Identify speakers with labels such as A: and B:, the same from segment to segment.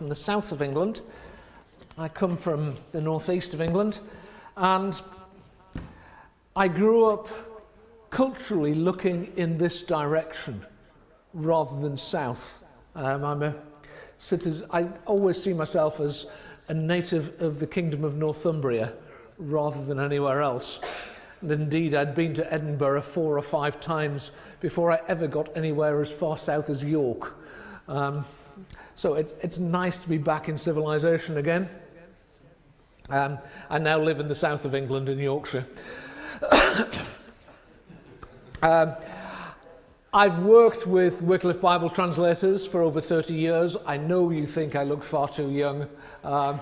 A: from the south of England. I come from the northeast of England, and I grew up culturally looking in this direction rather than south. I'm a citizen. I always see myself as a native of the Kingdom of Northumbria rather than anywhere else. And indeed, I'd been to Edinburgh 4 or 5 times before I ever got anywhere as far south as York. So it's nice to be back in civilization again. I now live in the south of England in Yorkshire. I've worked with Wickliffe Bible translators for over 30 years. I know you think I look far too young. That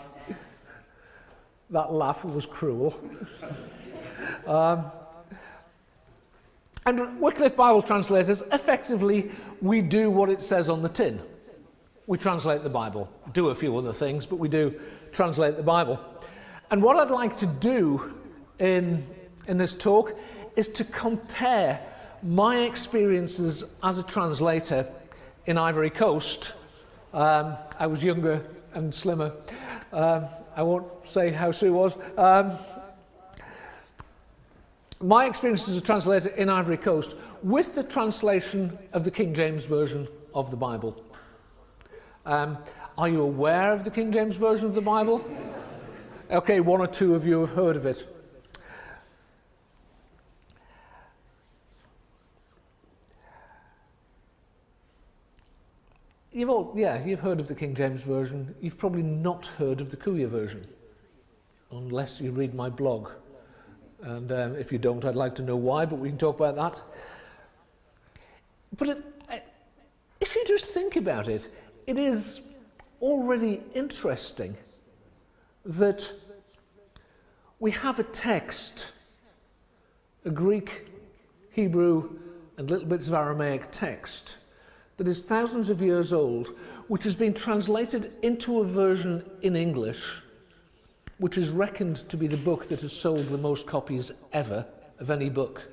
A: laugh was cruel. And Wycliffe Bible translators, effectively, we do what it says on the tin. We translate the Bible, do a few other things, but we do translate the Bible. And what I'd like to do in this talk is to compare my experiences as a translator in Ivory Coast. I was younger and slimmer. I won't say how Sue was. My experience as a translator in Ivory Coast with the translation of the King James Version of the Bible. Are you aware of the King James Version of the Bible? Okay, 1 or 2 of you have heard of it. You've heard of the King James Version. You've probably not heard of the Kuya version, unless you read my blog. And if you don't, I'd like to know why, but we can talk about that. But if you just think about it, it is already interesting that we have a text, a Greek, Hebrew, and little bits of Aramaic text that is thousands of years old, which has been translated into a version in English, which is reckoned to be the book that has sold the most copies ever of any book.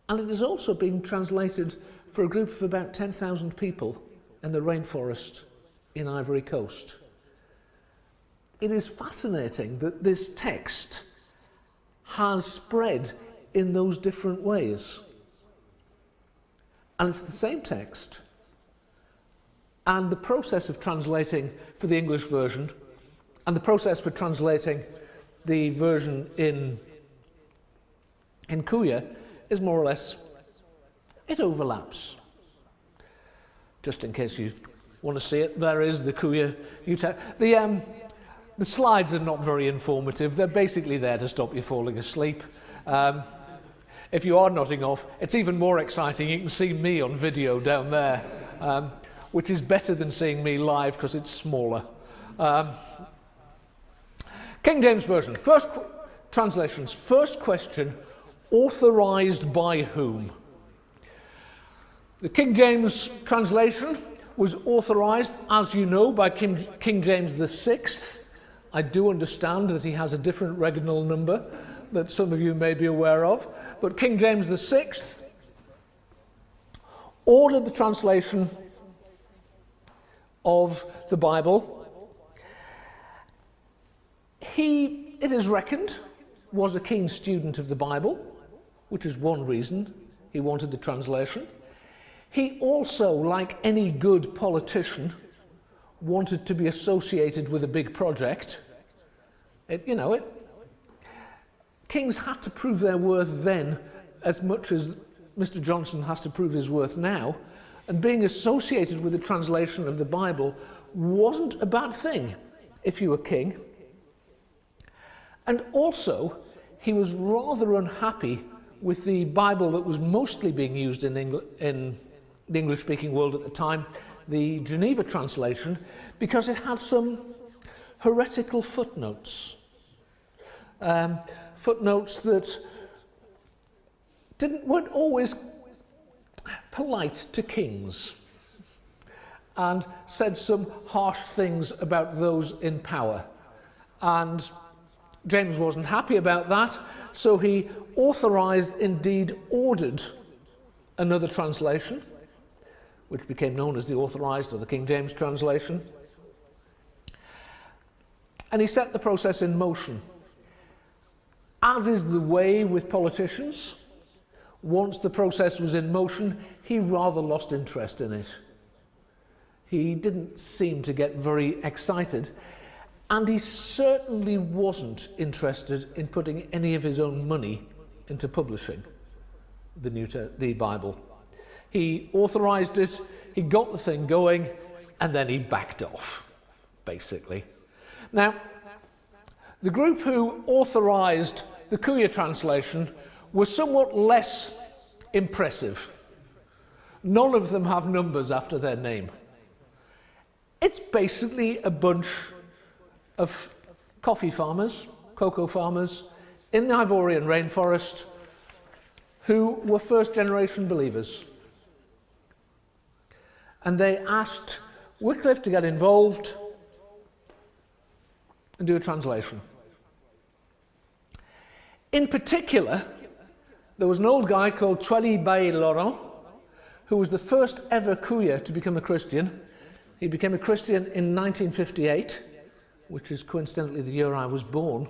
A: And it is also being translated for a group of about 10,000 people in the rainforest in Ivory Coast. It is fascinating that this text has spread in those different ways. And it's the same text. And the process of translating for the English version and the process for translating the version in Kuya is more or less, it overlaps. Just in case you want to see it, there is the Kuya. The slides are not very informative. They're basically there to stop you falling asleep. If you are nodding off, it's even more exciting. You can see me on video down there, which is better than seeing me live because it's smaller. King James Version. First translations. First question, authorized by whom? The King James translation was authorized, as you know, by King James VI. I do understand that he has a different regnal number that some of you may be aware of, but King James VI ordered the translation of the Bible. He, it is reckoned, was a keen student of the Bible, which is one reason he wanted the translation. He also, like any good politician, wanted to be associated with a big project. Kings had to prove their worth then as much as Mr. Johnson has to prove his worth now, and being associated with the translation of the Bible wasn't a bad thing if you were king. And also, he was rather unhappy with the Bible that was mostly being used in the English-speaking world at the time, the Geneva translation, because it had some heretical footnotes. Footnotes that weren't always polite to kings and said some harsh things about those in power. And James wasn't happy about that, so he authorized, indeed ordered, another translation, which became known as the Authorized or the King James translation. and he set the process in motion. As is the way with politicians, once the process was in motion, he rather lost interest in it. He didn't seem to get very excited, and he certainly wasn't interested in putting any of his own money into publishing the Bible. He authorized it, he got the thing going, and then he backed off, basically. Now, the group who authorized the Kuya translation were somewhat less impressive. None of them have numbers after their name. It's basically a bunch of coffee farmers, cocoa farmers, in the Ivorian rainforest who were first-generation believers. And they asked Wickliffe to get involved and do a translation. In particular, there was an old guy called Tweli Bay Laurent, who was the first ever Kuya to become a Christian. He became a Christian in 1958, which is coincidentally the year I was born.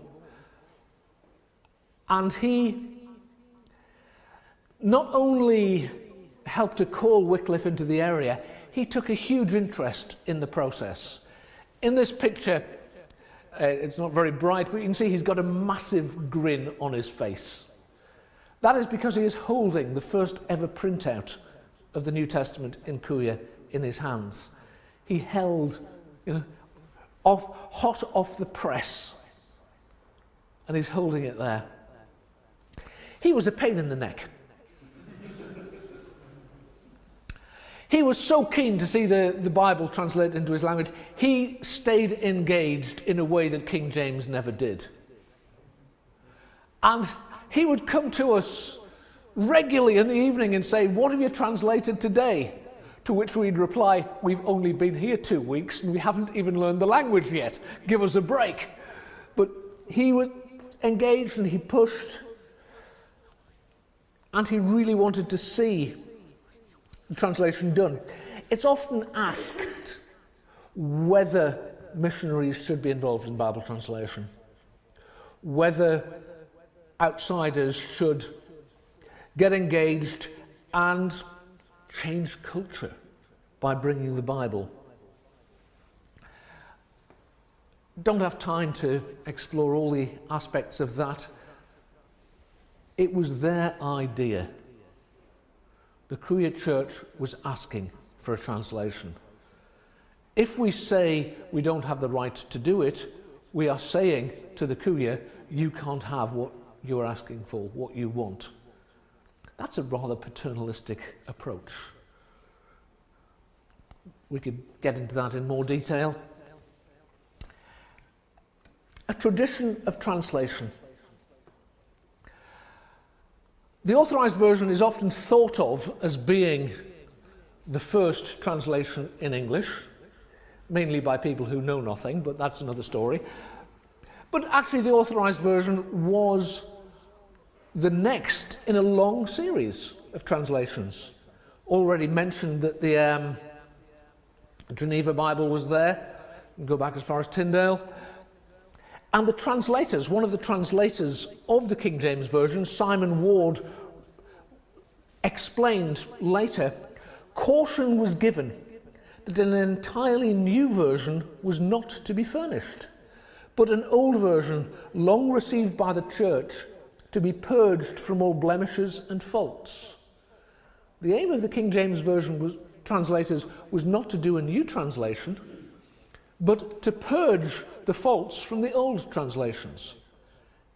A: And he not only helped to call Wickliffe into the area, he took a huge interest in the process. In this picture, it's not very bright, but you can see he's got a massive grin on his face. That is because he is holding the first ever printout of the New Testament in Kuya in his hands. He held, hot off the press, and he's holding it there. He was a pain in the neck. He was so keen to see the Bible translated into his language, he stayed engaged in a way that King James never did. And he would come to us regularly in the evening and say, "What have you translated today?" To which we'd reply, "We've only been here 2 weeks and we haven't even learned the language yet. Give us a break." But he was engaged and he pushed, and he really wanted to see the translation done. It's often asked whether missionaries should be involved in Bible translation, whether outsiders should get engaged and change culture by bringing the Bible. Don't have time to explore all the aspects of that. It was their idea. The Kuya Church was asking for a translation. If we say we don't have the right to do it, we are saying to the Kuya, you can't have what you're asking for, what you want. That's a rather paternalistic approach. We could get into that in more detail. A tradition of translation. The authorized version is often thought of as being the first translation in English, mainly by people who know nothing, but that's another story. But actually the authorized version was the next in a long series of translations. Already mentioned that the Geneva Bible was there. You can go back as far as Tyndale. And the translators, one of the translators of the King James Version, Simon Ward, explained later, caution was given that an entirely new version was not to be furnished, but an old version, long received by the church, to be purged from all blemishes and faults. The aim of the King James Version translators was not to do a new translation, but to purge the faults from the old translations.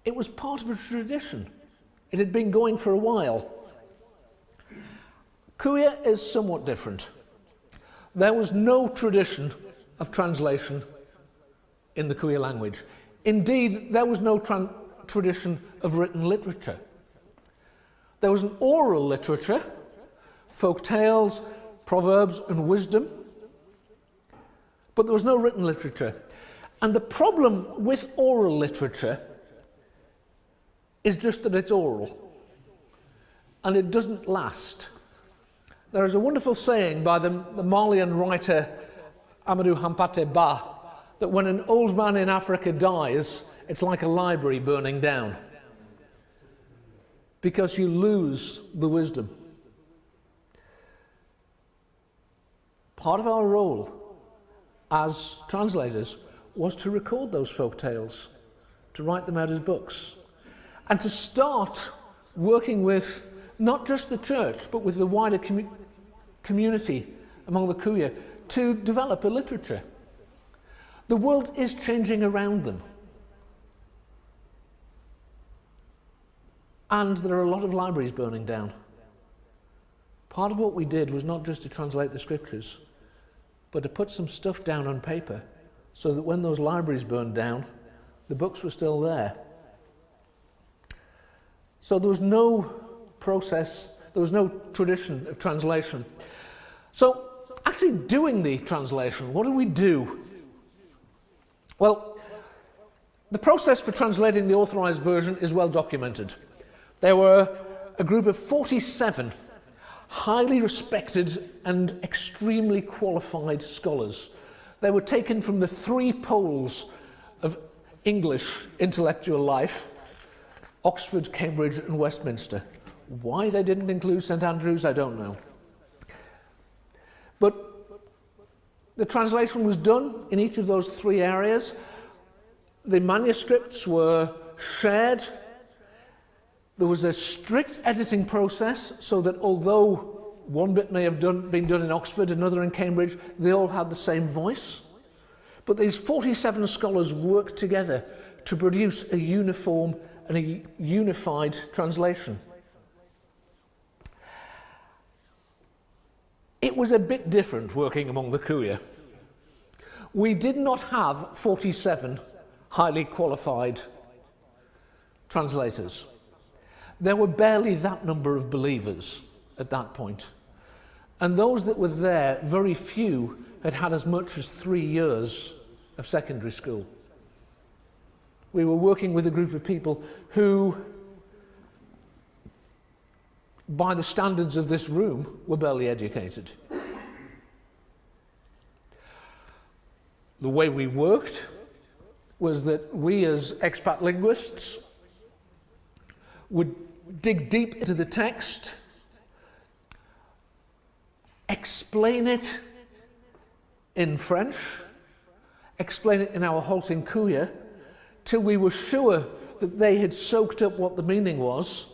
A: It was part of a tradition. It had been going for a while. Kuya is somewhat different. There was no tradition of translation in the Kuya language. Indeed, there was no tradition of written literature. There was an oral literature, folk tales, proverbs and wisdom, but there was no written literature. And the problem with oral literature is just that it's oral and it doesn't last. There is a wonderful saying by the Malian writer Amadou Hampâté Bâ that when an old man in Africa dies, it's like a library burning down, because you lose the wisdom. Part of our role as translators was to record those folk tales, to write them out as books, and to start working with not just the church, but with the wider community among the Kuya to develop a literature. The world is changing around them. And there are a lot of libraries burning down. Part of what we did was not just to translate the scriptures, but to put some stuff down on paper so that when those libraries burned down, the books were still there. So there was no process, there was no tradition of translation. So actually doing the translation, what do we do? Well, the process for translating the authorized version is well documented. There were a group of 47 highly respected and extremely qualified scholars. They were taken from the three poles of English intellectual life: Oxford, Cambridge and Westminster. Why they didn't include St Andrews, I don't know. But the translation was done in each of those three areas. The manuscripts were shared. There was a strict editing process so that although one bit may have been done in Oxford, another in Cambridge, they all had the same voice. But these 47 scholars worked together to produce a uniform and a unified translation. It was a bit different working among the Kuya. We did not have 47 highly qualified translators. There were barely that number of believers at that point. And those that were there, very few had had as much as 3 years of secondary school. We were working with a group of people who, by the standards of this room, were barely educated. The way we worked was that we as expat linguists would dig deep into the text, explain it in French, explain it in our halting Kuya, till we were sure that they had soaked up what the meaning was,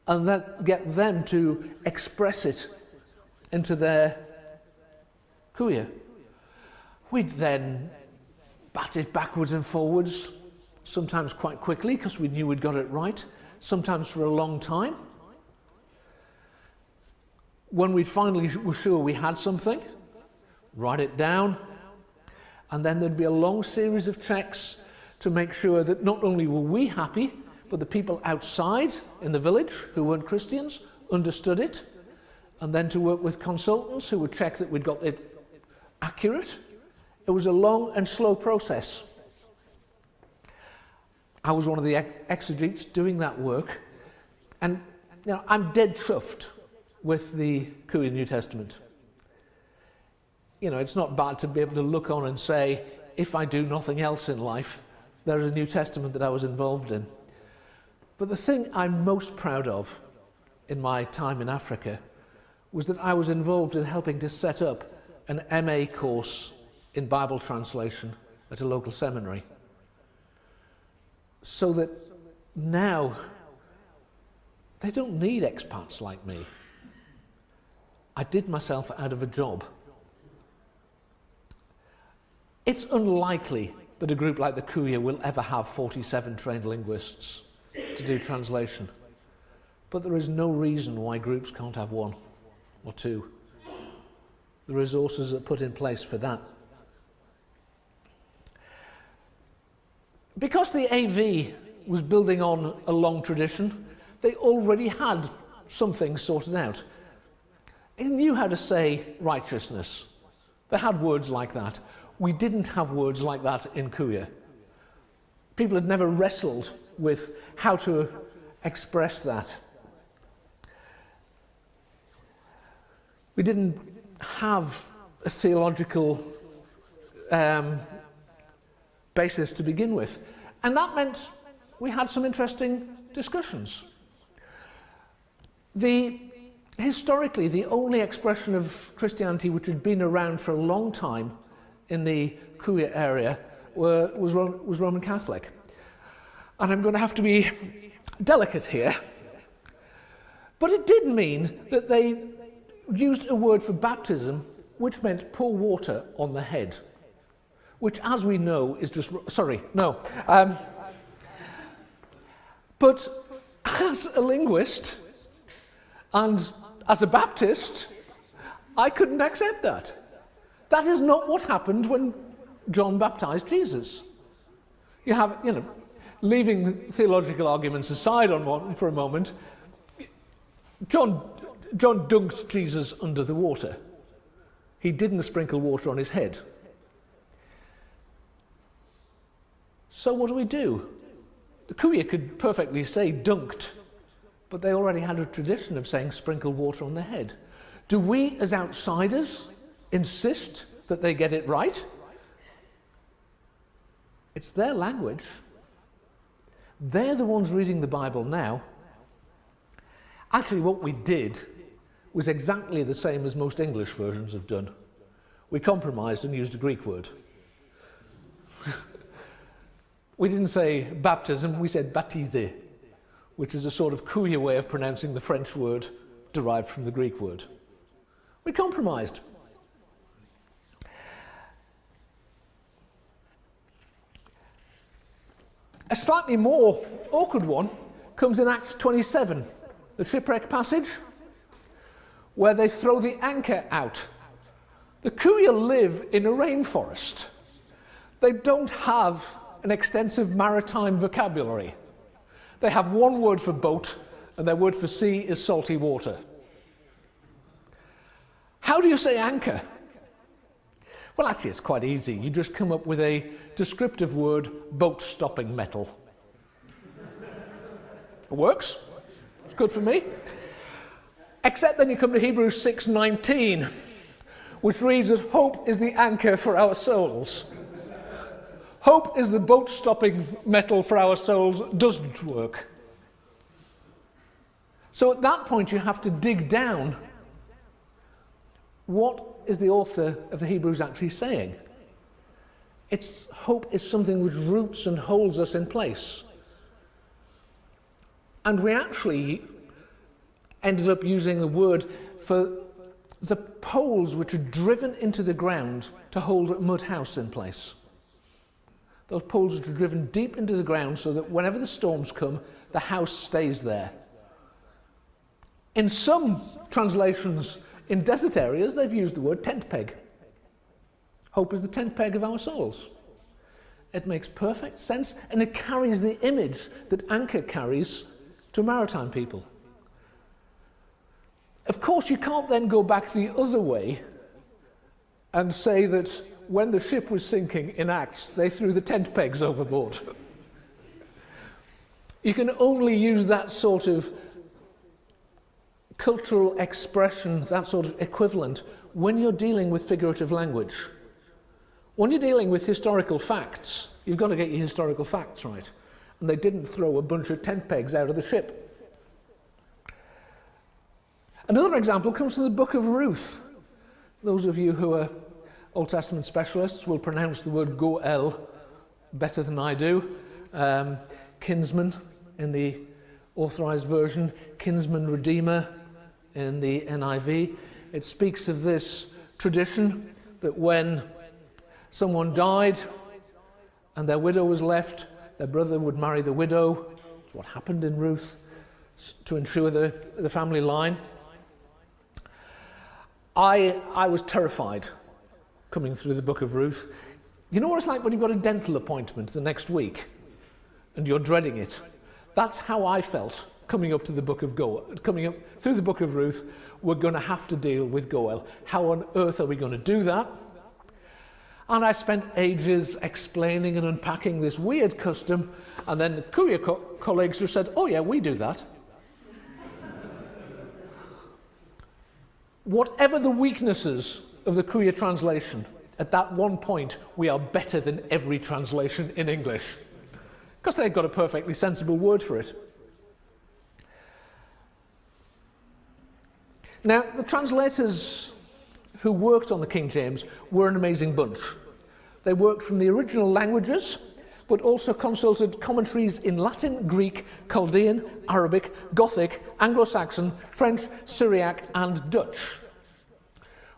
A: and then get them to express it into their Kuya. We'd then bat it backwards and forwards, sometimes quite quickly because we knew we'd got it right, sometimes for a long time. When we finally were sure we had something, write it down, and then there'd be a long series of checks to make sure that not only were we happy, but the people outside in the village who weren't Christians understood it, and then to work with consultants who would check that we'd got it accurate. It was a long and slow process. I was one of the exegetes doing that work, and I'm dead chuffed with the Kuya New Testament. It's not bad to be able to look on and say, if I do nothing else in life, there is a New Testament that I was involved in. But the thing I'm most proud of in my time in Africa was that I was involved in helping to set up an MA course in Bible translation at a local seminary. So that now they don't need expats like me. I did myself out of a job. It's unlikely that a group like the Kuya will ever have 47 trained linguists to do translation. But there is no reason why groups can't have one or two. The resources are put in place for that. Because the AV was building on a long tradition, they already had some things sorted out. They knew how to say righteousness. They had words like that. We didn't have words like that in Kuya. People had never wrestled with how to express that. We didn't have a theological basis to begin with. And that meant we had some interesting discussions. Historically, the only expression of Christianity which had been around for a long time in the Cuya area was Roman Catholic. And I'm going to have to be delicate here. But it did mean that they used a word for baptism which meant pour water on the head, which, as we know, is just... Sorry, no. But as a linguist and as a Baptist, I couldn't accept that. That is not what happened when John baptized Jesus. You have, leaving theological arguments aside for a moment, John dunked Jesus under the water. He didn't sprinkle water on his head. So what do? The Cuya could perfectly say dunked, but they already had a tradition of saying sprinkle water on the head. Do we, as outsiders, insist that they get it right? It's their language. They're the ones reading the Bible now. Actually, what we did was exactly the same as most English versions have done. We compromised and used a Greek word. We didn't say baptism, we said baptiser, which is a sort of Cuya way of pronouncing the French word derived from the Greek word. We compromised. A slightly more awkward one comes in Acts 27, the shipwreck passage, where they throw the anchor out. The Cuya live in a rainforest. They don't have an extensive maritime vocabulary. They have one word for boat, and their word for sea is salty water. How do you say anchor? Well, actually, it's quite easy. You just come up with a descriptive word, boat-stopping metal. It works. It's good for me. Except then you come to Hebrews 6:19, which reads that hope is the anchor for our souls. Hope is the boat-stopping metal for our souls doesn't work. So at that point you have to dig down. What is the author of the Hebrews actually saying? It's hope is something which roots and holds us in place. And we actually ended up using the word for the poles which are driven into the ground to hold a mud house in place. Those poles which are driven deep into the ground so that whenever the storms come, the house stays there. In some translations in desert areas, they've used the word tent peg. Hope is the tent peg of our souls. It makes perfect sense, and it carries the image that anchor carries to maritime people. Of course, you can't then go back the other way and say that when the ship was sinking in Acts, they threw the tent pegs overboard. You can only use that sort of cultural expression, that sort of equivalent, when you're dealing with figurative language. When you're dealing with historical facts, you've got to get your historical facts right. And they didn't throw a bunch of tent pegs out of the ship. Another example comes from the book of Ruth. Those of you who are Old Testament specialists will pronounce the word goel better than I do. Kinsman in the authorized version, kinsman redeemer in the NIV. It speaks of this tradition that when someone died and their widow was left, their brother would marry the widow. That's what happened in Ruth to ensure the family line. I was terrified coming through the book of Ruth. You know what it's like when you've got a dental appointment the next week and you're dreading it? That's how I felt coming up to the book of coming up through the book of Ruth. We're going to have to deal with Goel. How on earth are we going to do that? And I spent ages explaining and unpacking this weird custom, and then the Cuya colleagues just said, oh yeah, we do that. Whatever the weaknesses of the Cuya translation, at that one point, we are better than every translation in English, because they've got a perfectly sensible word for it. Now, the translators who worked on the King James were an amazing bunch. They worked from the original languages, but also consulted commentaries in Latin, Greek, Chaldean, Arabic, Gothic, Anglo-Saxon, French, Syriac, and Dutch,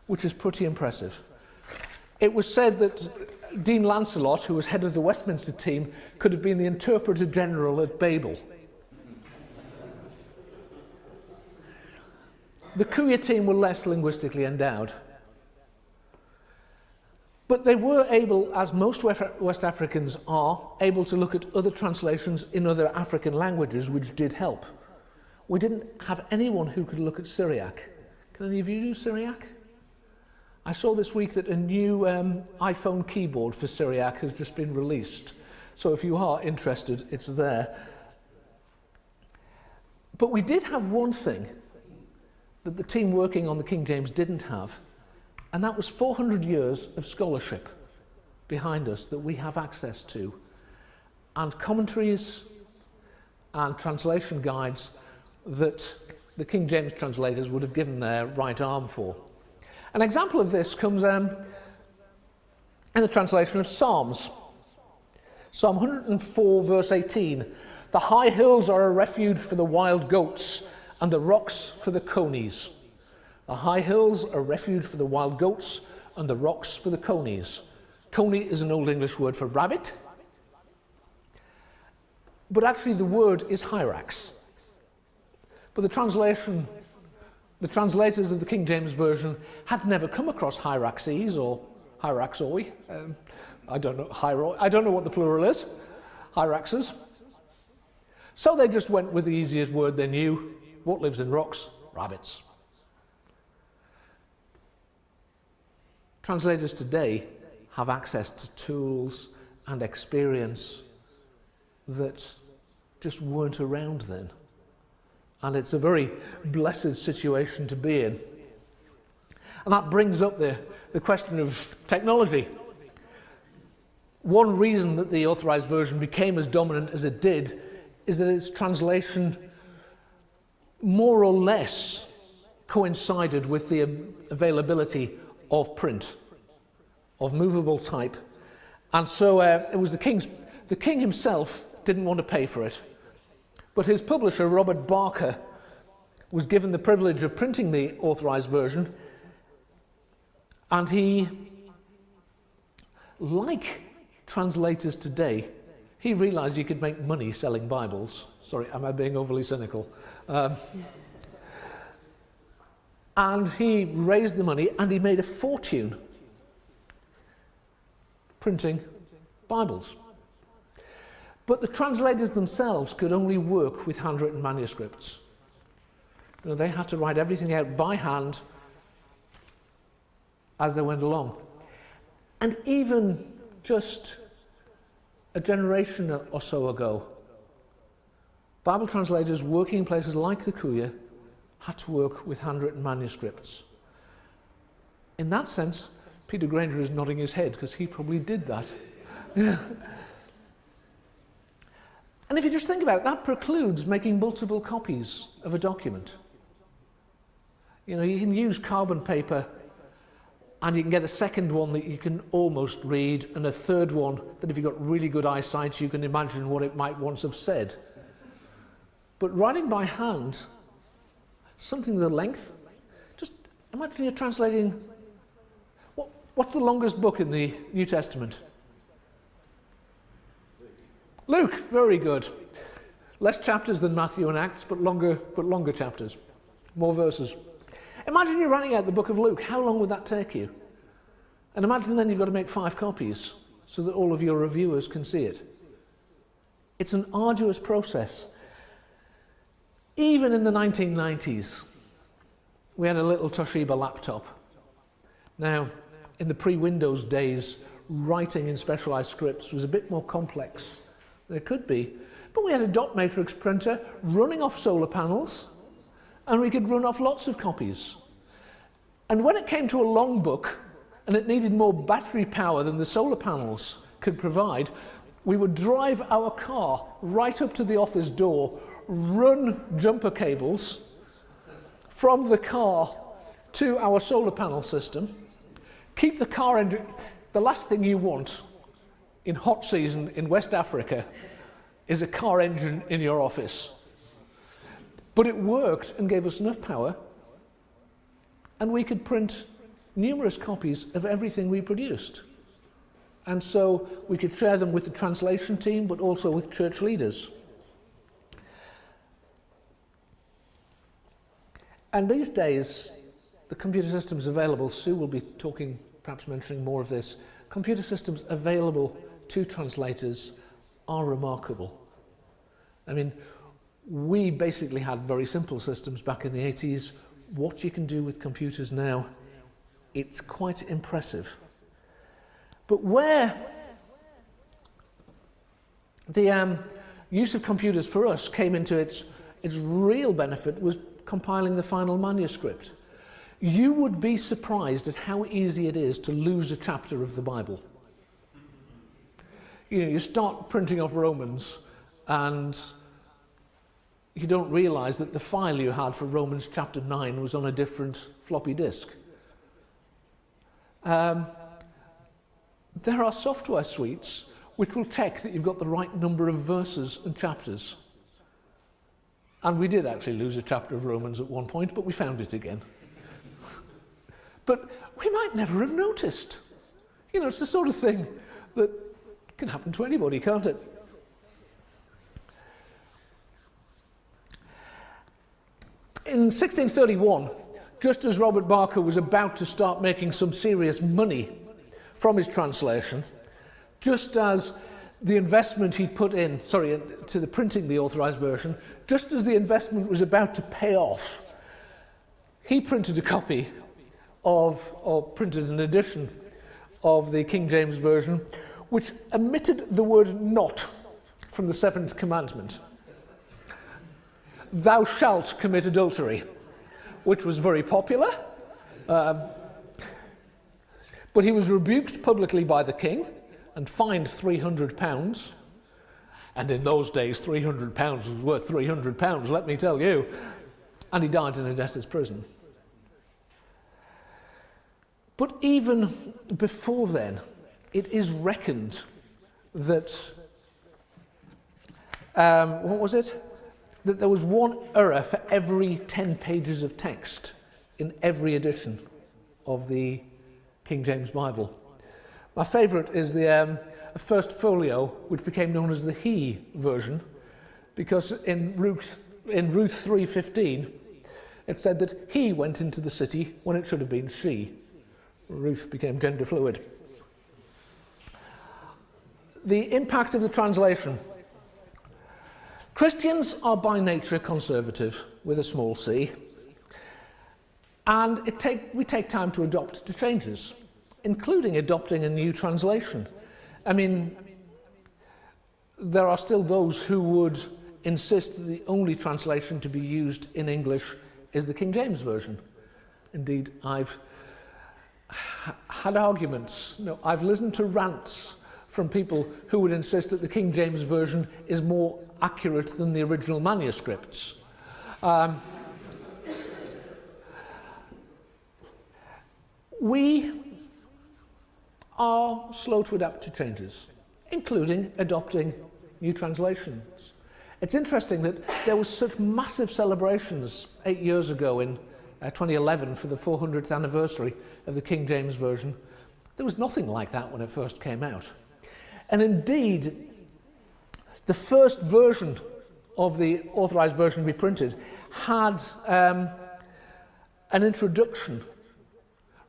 A: which is pretty impressive. It was said that Dean Lancelot, who was head of the Westminster team, could have been the Interpreter General at Babel. The Kuya team were less linguistically endowed. But they were able, as most West Africans are, able to look at other translations in other African languages, which did help. We didn't have anyone who could look at Syriac. Can any of you do Syriac? I saw this week that a new iPhone keyboard for Syriac has just been released. So if you are interested, it's there. But we did have one thing that the team working on the King James didn't have, and that was 400 years of scholarship behind us that we have access to, and commentaries and translation guides that the King James translators would have given their right arm for. An example of this comes in the translation of Psalms. Psalm 104, verse 18. The high hills are a refuge for the wild goats, and the rocks for the conies. The high hills are a refuge for the wild goats, and the rocks for the conies. Coney is an Old English word for rabbit, but actually the word is hyrax. But the translators of the King James Version had never come across hyraxes or hyraxoi. I don't know what the plural is. Hyraxes. So they just went with the easiest word they knew. What lives in rocks? Rabbits. Translators today have access to tools and experience that just weren't around then. And it's a very blessed situation to be in. And that brings up the question of technology. One reason that the Authorized Version became as dominant as it did is that its translation more or less coincided with the availability of print, of movable type. And so it was the king himself didn't want to pay for it. But his publisher, Robert Barker, was given the privilege of printing the Authorized Version, and he, like translators today, he realized you could make money selling Bibles. Sorry, am I being overly cynical? And he raised the money, and he made a fortune printing Bibles. But the translators themselves could only work with handwritten manuscripts. You know, they had to write everything out by hand as they went along. And even just a generation or so ago, Bible translators working in places like the Kuya had to work with handwritten manuscripts. In that sense, Peter Granger is nodding his head because he probably did that. And if you just think about it, that precludes making multiple copies of a document. You know, you can use carbon paper and you can get a second one that you can almost read, and a third one that if you've got really good eyesight, you can imagine what it might once have said. But writing by hand, something the length, just imagine you're translating, what's the longest book in the New Testament? Luke, very good. Less chapters than Matthew and Acts, but longer chapters, more verses. Imagine you're writing out the book of Luke. How long would that take you? And imagine then you've got to make 5 copies so that all of your reviewers can see it. It's an arduous process. Even in the 1990s, we had a little Toshiba laptop. Now, in the pre-Windows days, writing in specialized scripts was a bit more complex than it could be. But we had a dot matrix printer running off solar panels, and we could run off lots of copies. And when it came to a long book, and it needed more battery power than the solar panels could provide, we would drive our car right up to the office door, run jumper cables from the car to our solar panel system, keep the car engine. The last thing you want in hot season in West Africa is a car engine in your office. But it worked and gave us enough power, and we could print numerous copies of everything we produced. And so we could share them with the translation team, but also with church leaders. And these days, the computer systems available, Sue will be talking, perhaps mentioning more of this, computer systems available to translators are remarkable. I mean, we basically had very simple systems back in the 80s. What you can do with computers now, it's quite impressive. But where the use of computers for us came into its real benefit was compiling the final manuscript. You would be surprised at how easy it is to lose a chapter of the Bible. You know, you start printing off Romans and you don't realize that the file you had for Romans chapter 9 was on a different floppy disk. There are software suites which will check that you've got the right number of verses and chapters. And we did actually lose a chapter of Romans at one point, but we found it again. But we might never have noticed. You know, it's the sort of thing that can happen to anybody, can't it? In 1631, just as Robert Barker was about to start making some serious money from his translation, just as the investment he put in, to the printing the authorized version, just as the investment was about to pay off, he printed a copy of, or printed an edition of the King James Version, which omitted the word not from the seventh commandment. Thou shalt commit adultery, which was very popular. But he was rebuked publicly by the king and fined £300. And in those days, £300 was worth £300, let me tell you. And he died in a debtor's prison. But even before then, it is reckoned that, that there was one error for every 10 pages of text in every edition of the King James Bible. My favourite is the first folio, which became known as the He version, because in Ruth 3:15, it said that he went into the city when it should have been she. Ruth became gender fluid. The impact of the translation. Christians are by nature conservative, with a small c, and we take time to adopt to changes, including adopting a new translation. I mean, there are still those who would insist that the only translation to be used in English is the King James Version. Indeed, I've had arguments, I've listened to rants from people who would insist that the King James Version is more accurate than the original manuscripts. We are slow to adapt to changes, including adopting new translations. It's interesting that there was such massive celebrations 8 years ago in 2011 for the 400th anniversary of the King James Version. There was nothing like that when it first came out. And indeed, the first version of the authorized version we printed had an introduction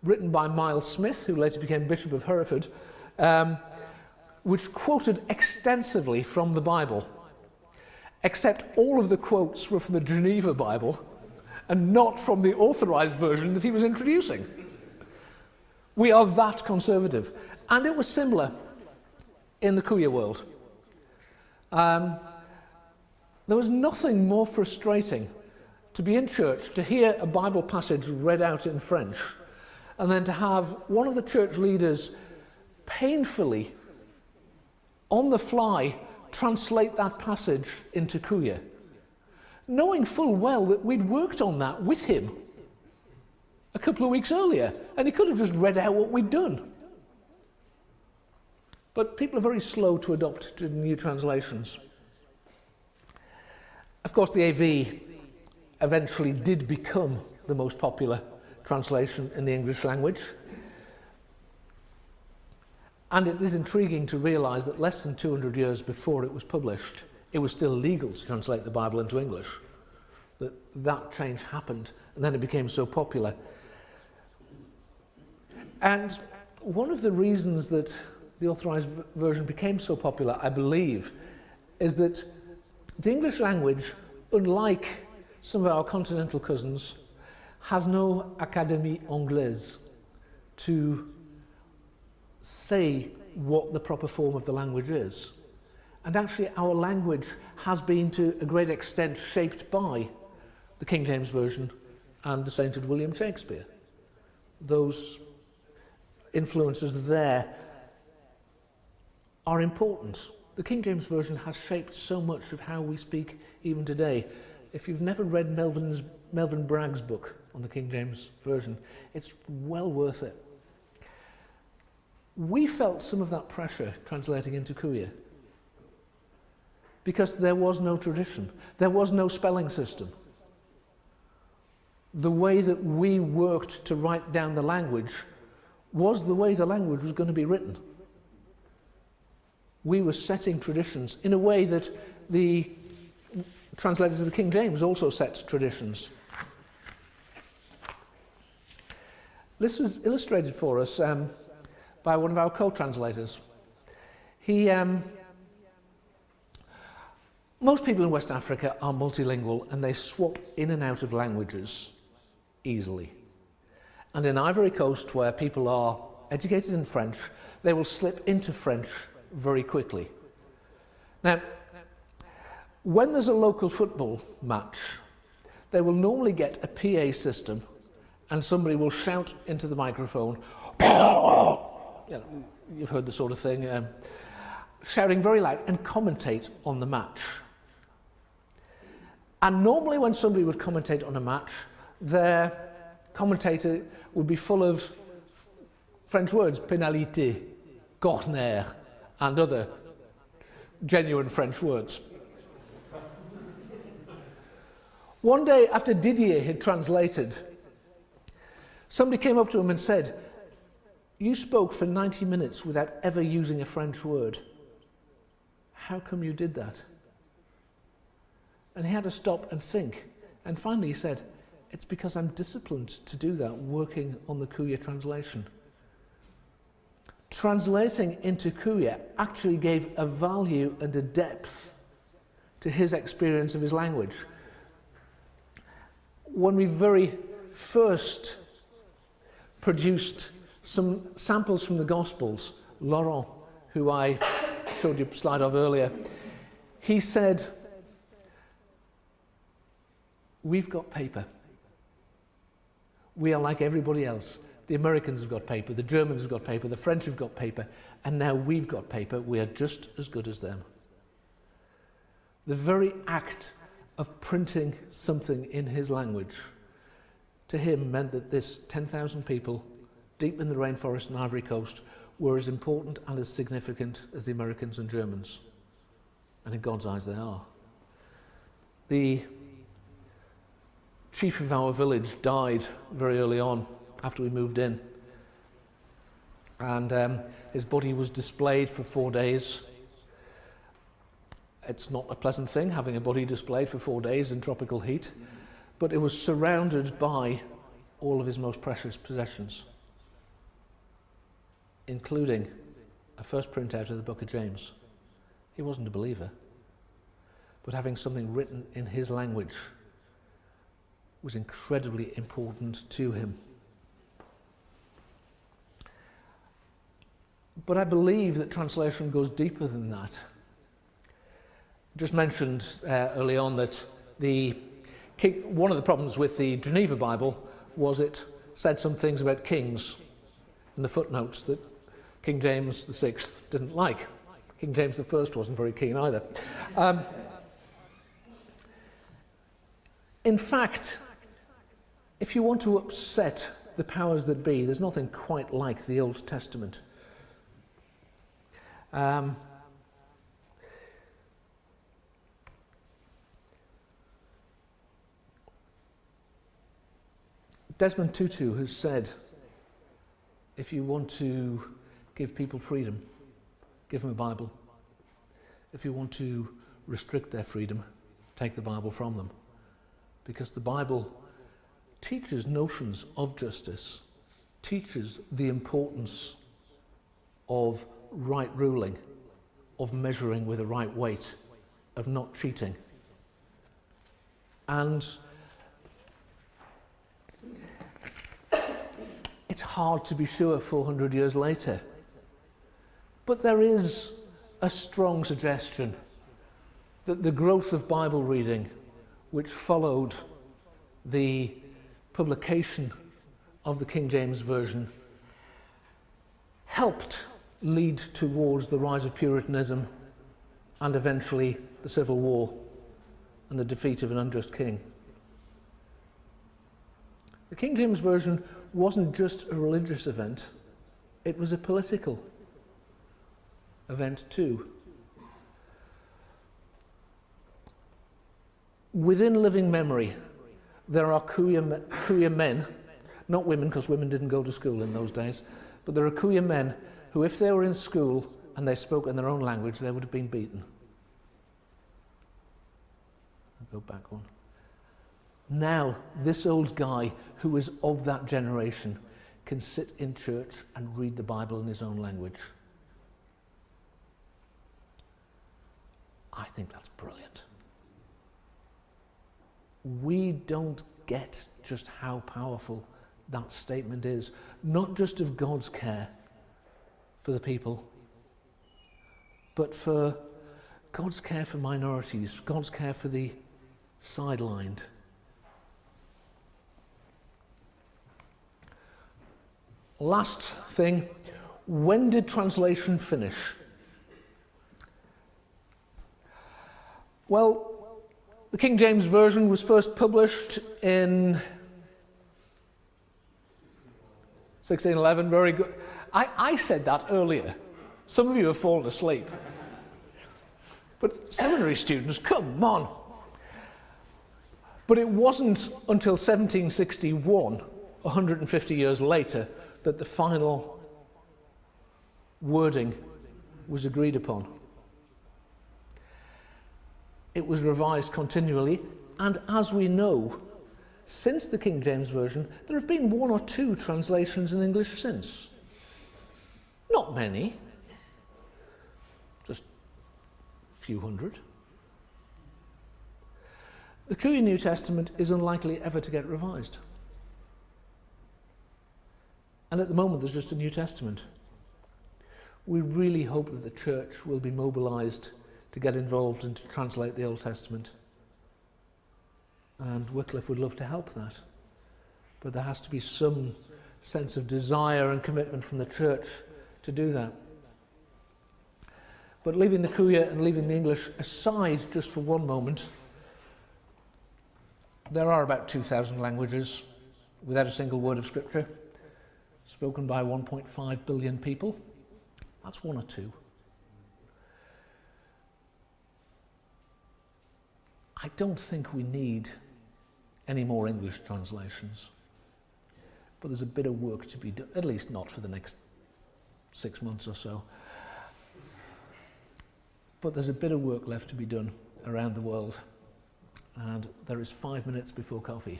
A: written by Miles Smith, who later became Bishop of Hereford, which quoted extensively from the Bible, except all of the quotes were from the Geneva Bible and not from the authorized version that he was introducing. We are that conservative. And it was similar in the Kuya world. There was nothing more frustrating to be in church, to hear a Bible passage read out in French, and then to have one of the church leaders painfully, on the fly, translate that passage into Kuya, knowing full well that we'd worked on that with him a couple of weeks earlier, and he could have just read out what we'd done. But people are very slow to adopt to new translations. Of course, the AV eventually did become the most popular translation in the English language. And it is intriguing to realise that less than 200 years before it was published, it was still legal to translate the Bible into English. That change happened, and then it became so popular. And one of the reasons that the authorised version became so popular, I believe, is that the English language, unlike some of our continental cousins, has no Académie Anglaise to say what the proper form of the language is. And actually our language has been to a great extent shaped by the King James Version and the sainted William Shakespeare. Those influences there are important. The King James Version has shaped so much of how we speak even today. If you've never read Melvin Bragg's book on the King James Version, it's well worth it. We felt some of that pressure translating into Kuya because there was no tradition, there was no spelling system. The way that we worked to write down the language was the way the language was going to be written. We were setting traditions in a way that the translators of the King James also set traditions. This was illustrated for us by one of our co-translators. Most people in West Africa are multilingual and they swap in and out of languages easily. And in Ivory Coast, where people are educated in French, they will slip into French very quickly. Now, when there's a local football match, they will normally get a PA system and somebody will shout into the microphone, you've heard the sort of thing, shouting very loud and commentate on the match. And normally when somebody would commentate on a match, their commentator would be full of French words, pénalité, corner, and other genuine French words. One day after Didier had translated, somebody came up to him and said, "You spoke for 90 minutes without ever using a French word. How come you did that?" And he had to stop and think. And finally he said, "It's because I'm disciplined to do that, working on the Kuya translation." Translating into Kuya actually gave a value and a depth to his experience of his language. When we very first produced some samples from the Gospels, Laurent, who I showed you a slide of earlier, he said, "We've got paper. We are like everybody else. The Americans have got paper, the Germans have got paper, the French have got paper, and now we've got paper. We are just as good as them." The very act of printing something in his language to him meant that this 10,000 people deep in the rainforest and Ivory Coast were as important and as significant as the Americans and Germans. And in God's eyes they are. The chief of our village died very early on after we moved in. And his body was displayed for 4 days. It's not a pleasant thing having a body displayed for 4 days in tropical heat, but it was surrounded by all of his most precious possessions, including a first printout of the Book of James. He wasn't a believer, but having something written in his language was incredibly important to him. But I believe that translation goes deeper than that. Just mentioned early on that one of the problems with the Geneva Bible was it said some things about kings in the footnotes that King James VI didn't like. King James I wasn't very keen either. In fact, if you want to upset the powers that be, there's nothing quite like the Old Testament. Desmond Tutu has said, if you want to give people freedom, give them a Bible. If you want to restrict their freedom, take the Bible from them. Because the Bible teaches notions of justice, teaches the importance of right ruling, of measuring with the right weight, of not cheating. And it's hard to be sure 400 years later, but there is a strong suggestion that the growth of Bible reading, which followed the publication of the King James Version, helped lead towards the rise of Puritanism and eventually the Civil War and the defeat of an unjust king. The King James Version wasn't just a religious event, it was a political event too. Within living memory, there are queer men, not women, because women didn't go to school in those days, but there are queer men who, if they were in school and they spoke in their own language, they would have been beaten. I'll go back one. Now, this old guy who is of that generation can sit in church and read the Bible in his own language. I think that's brilliant. We don't get just how powerful that statement is, not just of God's care for the people, but for God's care for minorities, God's care for the sidelined. Last thing, when did translation finish? Well, the King James Version was first published in 1611, very good. I said that earlier. Some of you have fallen asleep. But seminary students, come on. But it wasn't until 1761, 150 years later, that the final wording was agreed upon. It was revised continually, and as we know, since the King James Version, there have been one or two translations in English since. Not many, just a few hundred. The Korean New Testament is unlikely ever to get revised. And at the moment, there's just a New Testament. We really hope that the church will be mobilized to get involved and to translate the Old Testament. And Wickliffe would love to help that. But there has to be some sense of desire and commitment from the church to do that. But leaving the Korea and leaving the English aside just for one moment, there are about 2,000 languages without a single word of Scripture, spoken by 1.5 billion people. That's one or two. I don't think we need any more English translations. But there's a bit of work to be done, at least not for the next 6 months or so. But there's a bit of work left to be done around the world. And there is 5 minutes before coffee.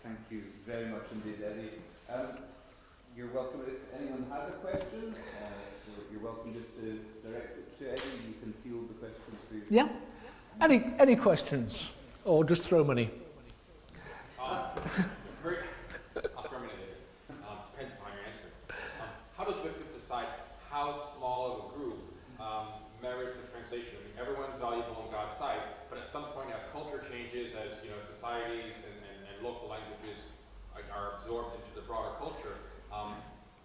B: Thank you very much indeed, Eddie. You're welcome. If anyone has a question, you're welcome just to direct it to Eddie. You can field the questions for yourself.
A: Yeah. Any questions? Or just throw money?
C: I'll throw money later. Depends upon your answer. How does Wycliffe decide how small of a group merits a translation? I mean, everyone's valuable on God's side, but at some point, as culture changes, as societies and local languages are absorbed into the broader culture,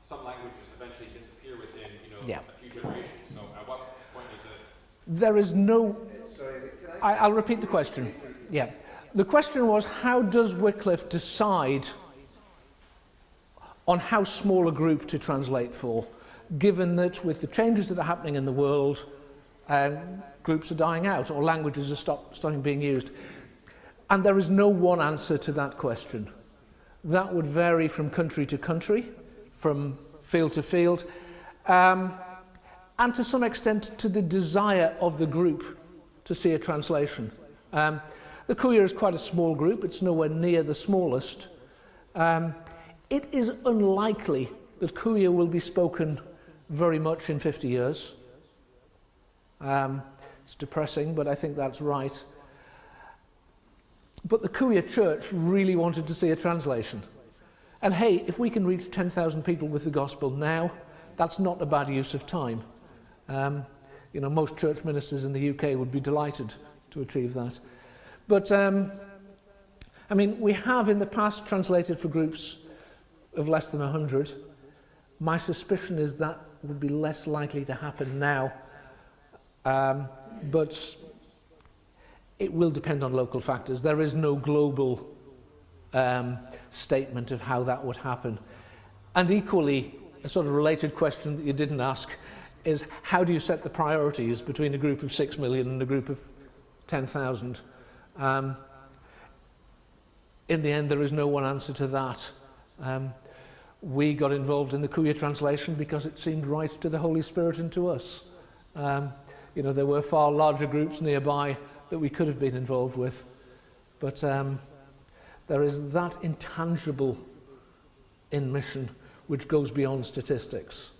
C: some languages eventually disappear within, a few generations. So at what point is it?
A: There is no...
B: Sorry,
A: I'll repeat the question. Yeah. The question was, how does Wycliffe decide on how small a group to translate for, given that with the changes that are happening in the world, groups are dying out or languages are starting being used? And there is no one answer to that question. That would vary from country to country, from field to field, and to some extent to the desire of the group to see a translation. The Kuya is quite a small group, it's nowhere near the smallest. It is unlikely that Kuya will be spoken very much in 50 years. It's depressing, but I think that's right. But the Kuya church really wanted to see a translation. And hey, if we can reach 10,000 people with the gospel now, that's not a bad use of time. Most church ministers in the UK would be delighted to achieve that. But, we have in the past translated for groups of less than 100. My suspicion is that would be less likely to happen now. But it will depend on local factors. There is no global statement of how that would happen. And equally, a sort of related question that you didn't ask is, how do you set the priorities between a group of 6 million and a group of 10,000? In the end, there is no one answer to that. We got involved in the Kuya translation because it seemed right to the Holy Spirit and to us. There were far larger groups nearby that we could have been involved with. But there is that intangible in mission which goes beyond statistics.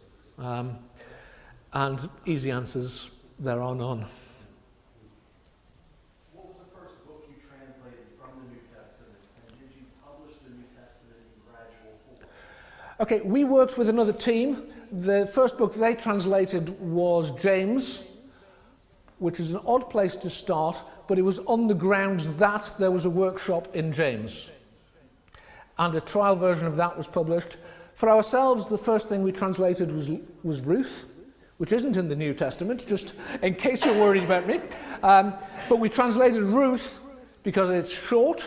A: And easy answers, there are none.
D: What was the first book you translated from the New Testament, and did you publish the New Testament in gradual form?
A: Okay, we worked with another team. The first book they translated was James, which is an odd place to start, but it was on the grounds that there was a workshop in James. And a trial version of that was published. For ourselves, the first thing we translated was Ruth, which isn't in the New Testament, just in case you're worried about me. But we translated Ruth because it's short,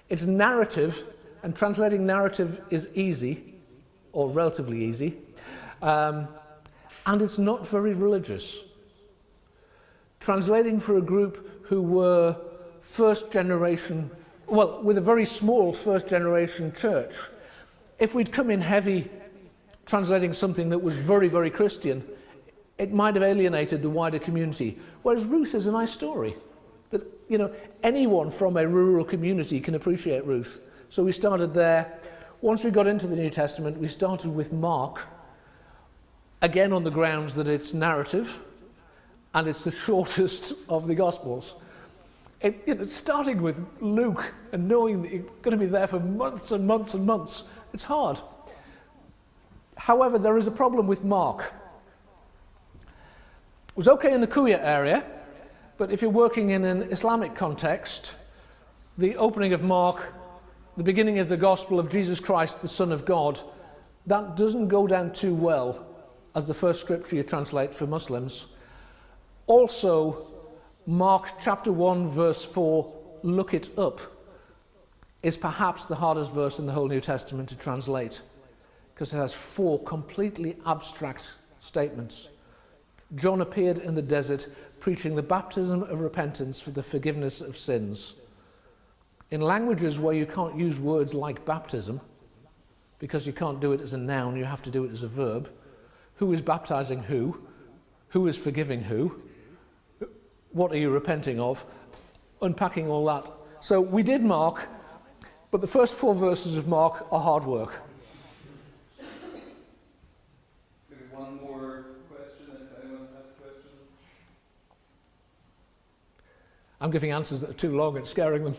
A: it's narrative, and translating narrative is easy, or relatively easy, and it's not very religious. Translating for a group who were first generation, well, with a very small first generation church, if we'd come in heavy translating something that was very, very Christian, it might have alienated the wider community. Whereas Ruth is a nice story that, anyone from a rural community can appreciate Ruth. So we started there. Once we got into the New Testament, we started with Mark, again on the grounds that it's narrative and it's the shortest of the Gospels. Starting with Luke and knowing that you're going to be there for months and months and months, it's hard. However, there is a problem with Mark. It was okay in the Kuya area, but if you're working in an Islamic context, the opening of Mark, the beginning of the gospel of Jesus Christ, the Son of God, that doesn't go down too well as the first scripture you translate for Muslims. Also, Mark chapter 1, verse 4, look it up, is perhaps the hardest verse in the whole New Testament to translate, because it has 4 completely abstract statements. John appeared in the desert preaching the baptism of repentance for the forgiveness of sins. In languages where you can't use words like baptism, because you can't do it as a noun, you have to do it as a verb, who is baptizing who? Who is forgiving who? What are you repenting of? Unpacking all that. So we did Mark, but the first 4 verses of Mark are hard work.
B: Maybe one more question, if anyone has a question.
A: I'm giving answers that are too long, it's scaring them.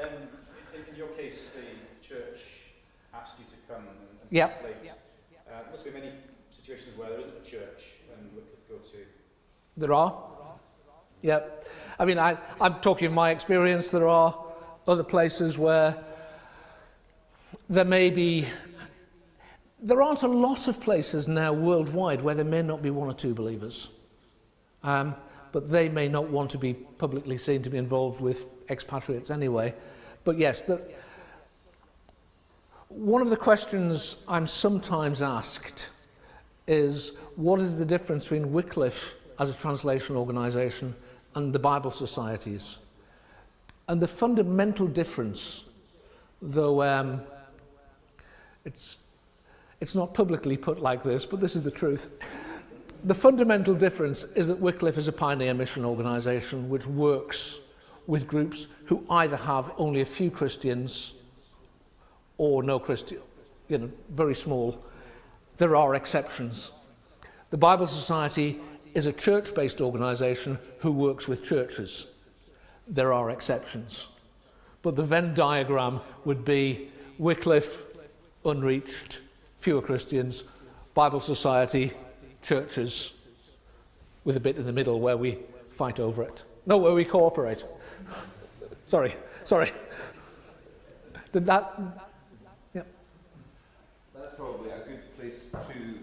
E: In your case, the church asked you to come and
A: Yep.
E: translate. There must be many situations where there isn't a church and Wickliffe go to.
A: There are. Yeah. I mean, I'm talking of my experience. There are other places where there aren't a lot of places now worldwide where there may not be one or two believers. But they may not want to be publicly seen to be involved with expatriates anyway. But yes, one of the questions I'm sometimes asked is, what is the difference between Wickliffe as a translation organisation and the Bible societies? And the fundamental difference, though it's not publicly put like this, but this is the truth. The fundamental difference is that Wickliffe is a pioneer mission organisation which works with groups who either have only a few Christians or no Christian, very small. There are exceptions. The Bible Society is a church-based organisation who works with churches. There are exceptions. But the Venn diagram would be Wickliffe, unreached, fewer Christians, Bible Society, churches, with a bit in the middle where we fight over it. No, where we cooperate. Sorry. Did that? Yeah.
B: That's probably a good place to